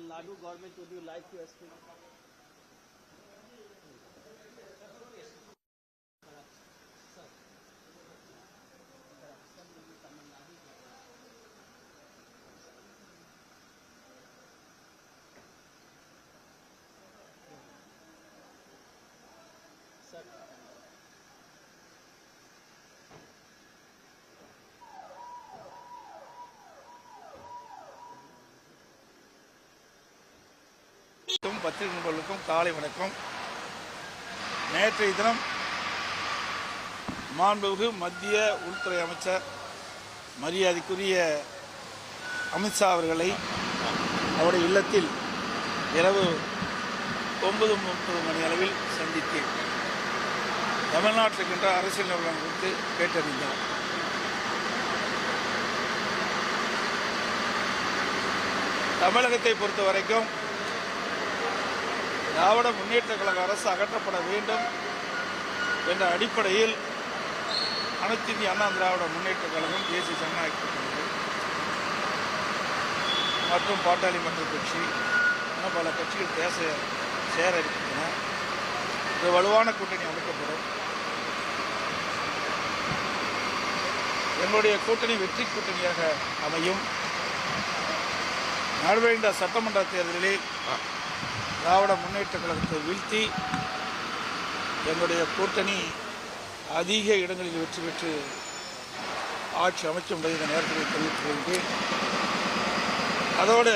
Tamil Nadu government, would you like to explain? Sir. பத்திரிகை நண்பர்களுக்கும் காலை வணக்கம். நேற்றைய தினம் மாண்புமிகு மத்திய உள்துறை அமைச்சர் மரியாதைக்குரிய அமித்ஷா அவர்களை அவருடைய இல்லத்தில் இரவு 9:30 மணி அளவில் சந்தித்து தமிழ்நாட்டில் இருக்கின்ற அரசியல் நிலவரம் குறித்து கேட்டறிந்தார். தமிழகத்தை பொறுத்த வரைக்கும் திராவிட முன்னேற்ற கழக அரசு அகற்றப்பட வேண்டும் என்ற அடிப்படையில் அனைத்து இந்திய அண்ணா திராவிட முன்னேற்ற கழகம், தேசிய ஜனநாயக கூட்டணி மற்றும் பாட்டாளி மக்கள் கட்சி இன்னும் பல கட்சிகள் சேர இருக்கின்றன. இது வலுவான கூட்டணி அமைக்கப்படும். எங்களுடைய கூட்டணி வெற்றி கூட்டணியாக அமையும். நடைபெறுகின்ற சட்டமன்ற தேர்தலில் திராவிட முன்னேற்ற கழகத்தை வீழ்த்தி எங்களுடைய கூட்டணி அதிக இடங்களில் வெற்றி பெற்று ஆட்சி அமைக்கும் என்பதை இந்த நேரத்தில் தெரிவித்து வருகிறேன். அதோடு